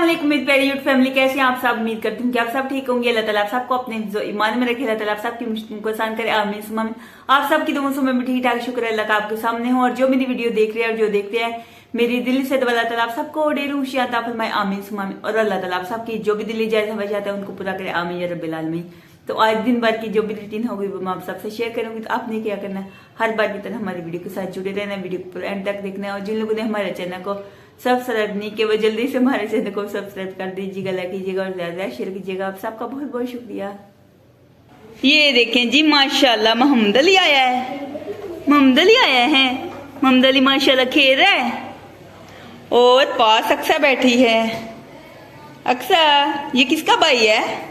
अस्सलामुअलैकुम मेरी प्यारी यूट्यूब फैमिली, कैसे हैं आप सब। उम्मीद करती हूँ कि आप सब ठीक होंगे। अल्लाह ताला आप सबको अपने जो ईमान में रखे, अल्लाह ताला आप सबकी मुश्किल को आसान करे, आमीन सुम्मा आमीन। आप सबकी दुआओं से मैं भी ठीक ठाक, शुक्र है अल्लाह का आपके सामने हूँ। और जो मेरी वीडियो देख रहे हैं और जो देखते हैं, मेरी दिल से दुआ अल्लाह ताला आप सबको ढेर खुशियां अता फरमाए, आमीन सुम्मा आमीन। और अल्लाह ताला आप सबकी जो भी दिली जायज हवा चाहता है उनको पूरा करे, आमीन या रब्बिल आलमीन। तो आज दिन भर की जो भी रूटीन होगी वो मैं आप सबसे शेयर करूंगी। तो आपने क्या करना है, हर बार की तरह हमारी वीडियो के साथ जुड़े रहना, वीडियो को पूरा एंड तक देखना है। और जिन लोगों ने हमारे चैनल को सब्सक्राइब नहीं किया वो जल्दी से हमारे चैनल को सब्सक्राइब कर दीजिएगा, लाइक कीजिएगा और ज्यादा शेयर कीजिएगा। आप सबका बहुत बहुत शुक्रिया। ये देखें जी, माशाल्लाह मोहम्मद अली आया है, मोहम्मद अली आया है। मोहम्मद अली माशाल्लाह खेल रहा है और पास अक्सा बैठी है। अक्सा, ये किसका भाई है?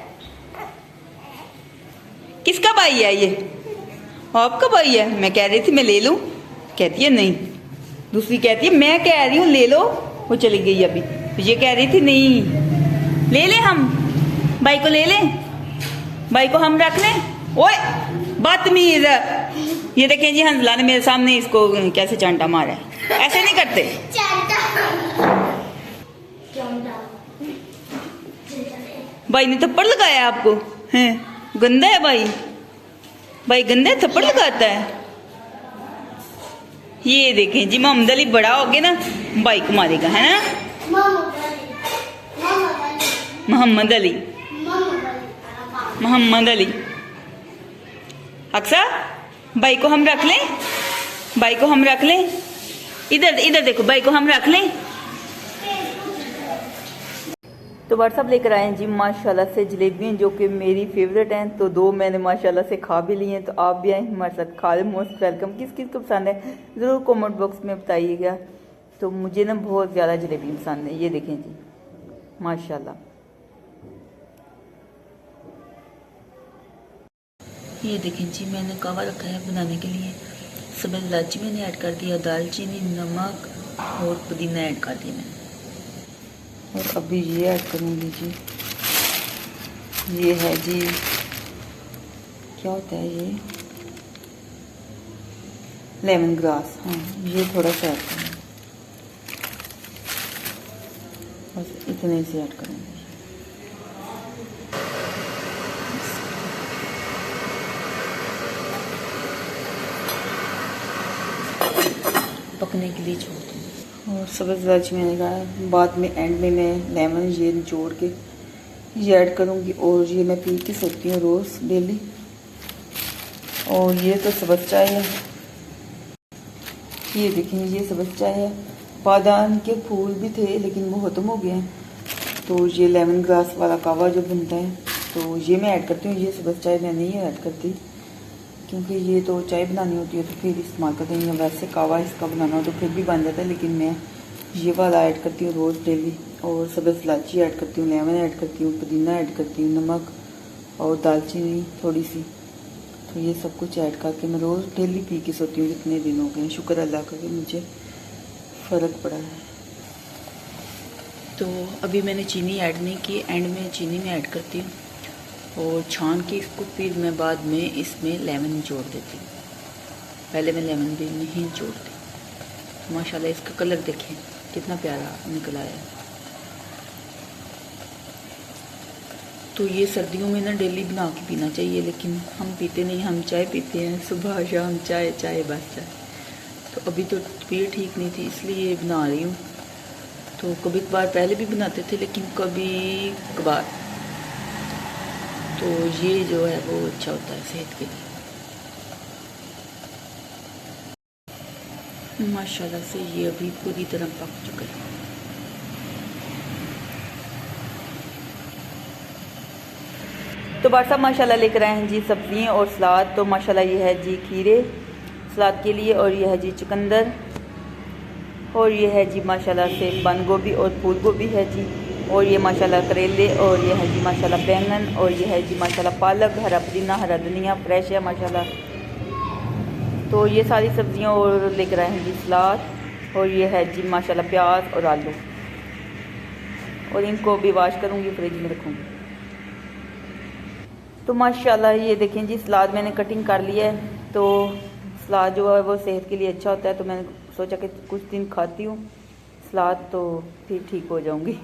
किसका भाई है ये? आपका भाई है। मैं कह रही थी मैं ले लूं, कहती है नहीं। दूसरी कहती है मैं कह रही हूँ ले लो, वो चली गई अभी। तो ये कह रही थी नहीं, ले ले हम भाई को, ले ले भाई को हम रख लें। ओए बदतमीज, ये देखें जी हंसला ने मेरे सामने इसको कैसे चांटा मारा है। ऐसे नहीं करते। भाई ने थप्पड़ लगाया आपको हैं? गंदा है भाई, भाई गंदा है, थप्पड़ लगाता है। ये देखें जी मोहम्मद अली बड़ा हो गया ना, भाई को मारेगा, है ना? मोहम्मद अली, मोहम्मद अली। अक्सा, भाई को हम रख लें, भाई को हम रख लें। इधर इधर देखो, भाई को हम रख लें। तो व्हाट्सअप लेकर आए हैं जी माशाल्लाह से जलेबियाँ, जो कि मेरी फेवरेट हैं। तो दो मैंने माशाल्लाह से खा भी ली हैं। तो आप भी आए हमारे साथ, खा लें। Most welcome. किस किस को पसंद है ज़रूर कमेंट बॉक्स में बताइएगा। तो मुझे ना बहुत ज़्यादा जलेबी पसंद है। ये देखें जी माशाल्लाह, ये देखें जी मैंने कावा रखा है बनाने के लिए। सब्ज़ इलायची मैंने ऐड कर दिया, दालचीनी, नमक और पुदीना ऐड कर दिया मैंने। और अभी ये ऐड करूँगी जी, ये है जी, क्या होता है ये, लेमन ग्रास। हाँ, ये थोड़ा सा ऐड करूँगी, बस इतने से ऐड करूँगी। पकने के लिए छोड़ दूँगी। और सब्ज़ इलायची मैंने कहा बाद में एंड में मैं लेमन ये निचोड़ के ये ऐड करूँगी। और ये मैं पी के सोती हूँ रोज़ डेली। और ये तो सब्ज़ चाय है, ये देखें ये सब्ज़ चाय है। बादाम के फूल भी थे लेकिन वो ख़त्म हो गए हैं। तो ये लेमन ग्रास वाला कावा जो बनता है तो ये मैं ऐड करती हूँ। ये सब्ज़ चाय मैं नहीं ऐड करती क्योंकि ये तो चाय बनानी होती है तो फिर इस्तेमाल करते हैं, या वैसे कावा इसका बनाना हो तो फिर भी बन जाता है। लेकिन मैं ये वाला ऐड करती हूँ रोज़ डेली। और सब्ज़ इलायची ऐड करती हूँ, लेमन ऐड करती हूँ, पुदीना ऐड करती हूँ, नमक और दालचीनी थोड़ी सी। तो ये सब कुछ ऐड करके मैं रोज़ डेली पी के सोती हूँ। कितने दिन हो गए, शुक्र अल्लाह का कि मुझे फ़र्क पड़ा है। तो अभी मैंने चीनी ऐड नहीं की, एंड में चीनी में ऐड करती हूँ और छान के इसको फिर मैं बाद में इसमें लेमन निचोड़ देती हूँ। पहले मैं लेमन भी नहीं निचोड़ती। तो माशाल्लाह इसका कलर देखें कितना प्यारा निकल आया है। तो ये सर्दियों में ना डेली बना के पीना चाहिए, लेकिन हम पीते नहीं, हम चाय पीते हैं सुबह शाम, चाय चाय बस चाय। तो अभी तो तबीयत ठीक नहीं थी इसलिए बना रही हूँ। तो कभी कभार पहले भी बनाते थे लेकिन कभी कभार। तो ये जो है वो अच्छा होता है सेहत के लिए। माशाल्लाह से ये अभी पूरी तरह पक चुका है। तो बार साहब माशाल्लाह लेकर आए हैं जी सब्जियाँ और सलाद। तो माशाल्लाह ये है जी खीरे सलाद के लिए, और ये है जी चुकंदर, और ये है जी माशाल्लाह से बंद गोभी और फूल गोभी है जी, और ये माशाल्लाह करेले, और ये है जी माशाल्लाह बैंगन, और ये है जी माशाल्लाह पालक, हरा पुदीना, हरा धनिया फ्रेश है माशाल्लाह। तो ये सारी सब्जियां और लेकर आए हैं जी सलाद, और ये है जी माशाल्लाह प्याज और आलू, और इनको भी वाश करूँगी, फ्रिज में रखूँगी। तो माशाल्लाह ये देखें जी सलाद मैंने कटिंग कर लिया है। तो सलाद जो है वो सेहत के लिए अच्छा होता है, तो मैंने सोचा कि कुछ दिन खाती हूँ सलाद तो फिर ठीक हो जाऊँगी।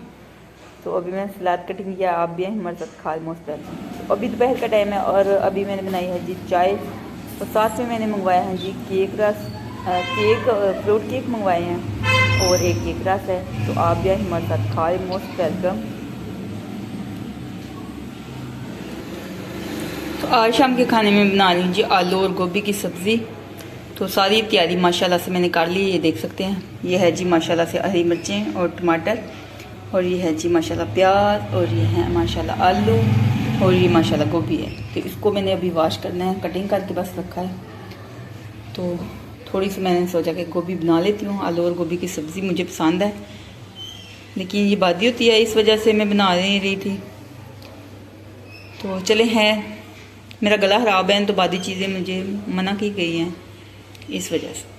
तो अभी मैंने सलाद कटिंग किया, आप भी हमारे साथ खा मस्त है। तो अभी दोपहर का टाइम है और अभी मैंने बनाई है जी चाय, और साथ में मैंने मंगवाया है जी केक रस, फ्रूट केक मंगवाए हैं और एक केक रस है। तो आप भी हमारे साथ खाए, मोस्ट वेलकम। तो आज शाम के खाने में बना लीजिए आलू और गोभी की सब्ज़ी। तो सारी तैयारी माशाल्लाह से मैंने कर ली, ये देख सकते हैं। ये है जी माशाल्लाह से हरी मिर्चें और टमाटर, और ये है जी माशाल्लाह प्याज, और ये है माशाल्लाह आलू, और ये माशाल्लाह गोभी है। तो इसको मैंने अभी वॉश करना है, कटिंग करके बस रखा है। तो थोड़ी सी मैंने सोचा कि गोभी बना लेती हूँ। आलू और गोभी की सब्ज़ी मुझे पसंद है, लेकिन ये बादी होती है, इस वजह से मैं बना नहीं रही थी। तो चले हैं, मेरा गला ख़राब है तो बादी चीज़ें मुझे मना की गई हैं इस वजह से।